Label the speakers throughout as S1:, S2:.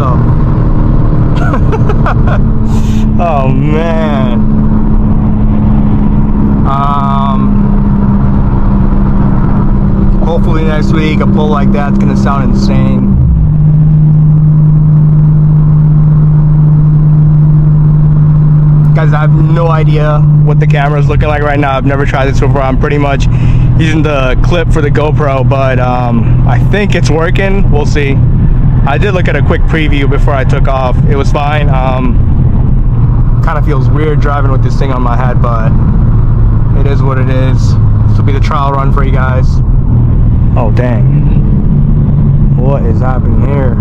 S1: so. Oh man. Hopefully next week a pull like that's gonna sound insane. Guys, I have no idea what the camera is looking like right now. I've never tried this before. I'm pretty much using the clip for the GoPro, but I think it's working. We'll see. I did look at a quick preview before I took off. It was fine. Kind of feels weird driving with this thing on my head, but it is what it is. This will be the trial run for you guys. Oh dang, what is happening here?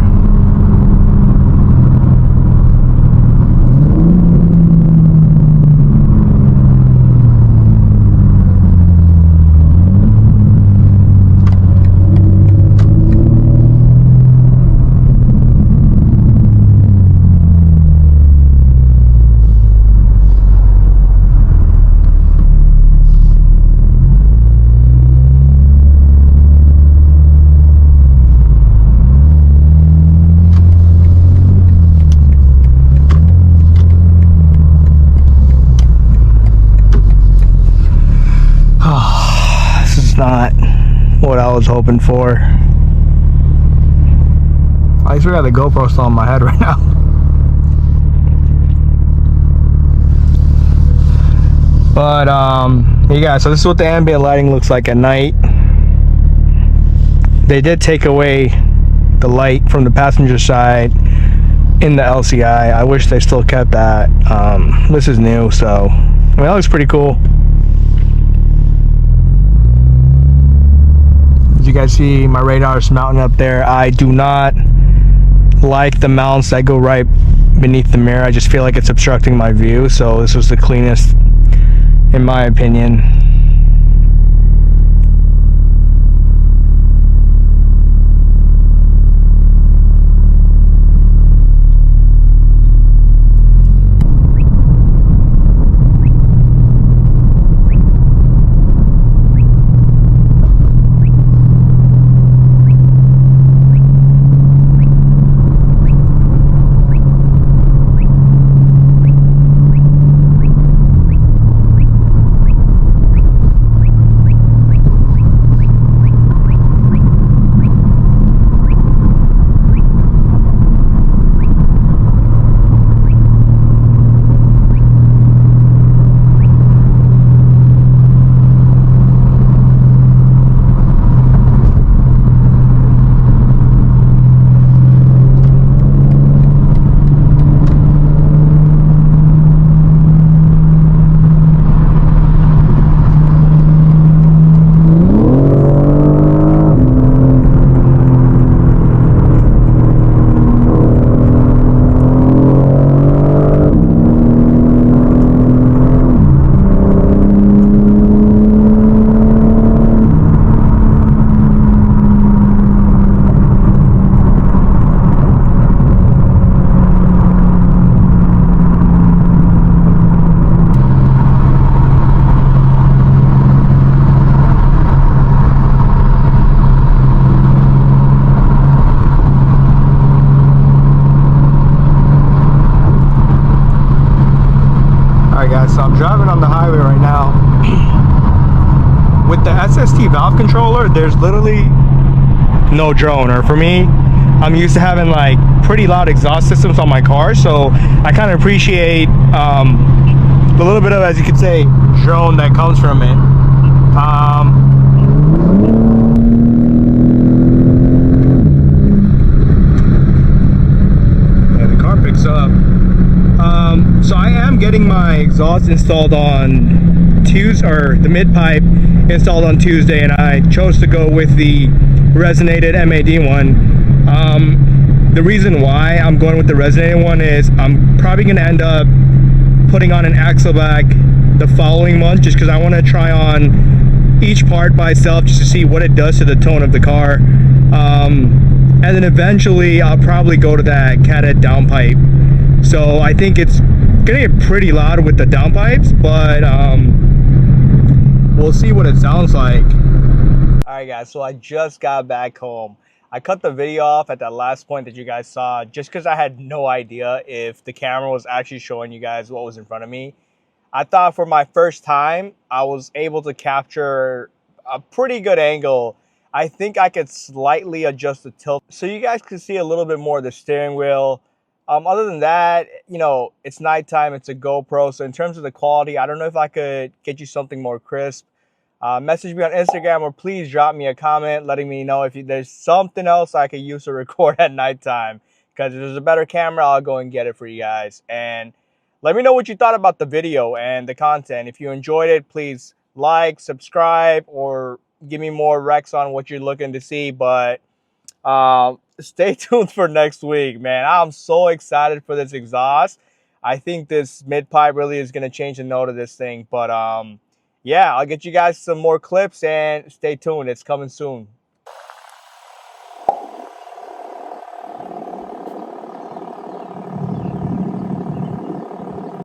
S1: Not what I was hoping for. At least we got the GoPro still on my head right now. But yeah guys, so this is what the ambient lighting looks like at night. They did take away the light from the passenger side in the LCI. I wish they still kept that. This is new, so I mean, that looks pretty cool. You guys see my radar's mounting up there. I do not like the mounts that go right beneath the mirror. I just feel like it's obstructing my view, so this was the cleanest in my opinion. So I'm driving on the highway right now. With the SST valve controller, there's literally no drone. Or for me, I'm used to having like pretty loud exhaust systems on my car, so I kind of appreciate the little bit of, as you could say, drone that comes from it. Yeah, the car picks up. So I am getting my exhaust installed on Tuesday, or the mid pipe installed on Tuesday, and I chose to go with the resonated MAD one. The reason why I'm going with the resonated one is I'm probably going to end up putting on an axle back the following month, just because I want to try on each part by itself just to see what it does to the tone of the car. And then eventually I'll probably go to that cadet downpipe. So I think it's gonna get pretty loud with the downpipes, but we'll see what it sounds like. All right guys, so I just got back home. I cut the video off at that last point that you guys saw just because I had no idea if the camera was actually showing you guys what was in front of me. I thought for my first time, I was able to capture a pretty good angle. I think I could slightly adjust the tilt so you guys could see a little bit more of the steering wheel. Other than that, you know, it's nighttime, it's a GoPro. So in terms of the quality, I don't know if I could get you something more crisp. Message me on Instagram or please drop me a comment letting me know if there's something else I could use to record at nighttime. Because if there's a better camera, I'll go and get it for you guys. And let me know what you thought about the video and the content. If you enjoyed it, please like, subscribe, or give me more recs on what you're looking to see. But stay tuned for next week, man. I'm so excited for this exhaust. I think this mid-pipe really is going to change the note of this thing. But yeah, I'll get you guys some more clips and stay tuned. It's coming soon.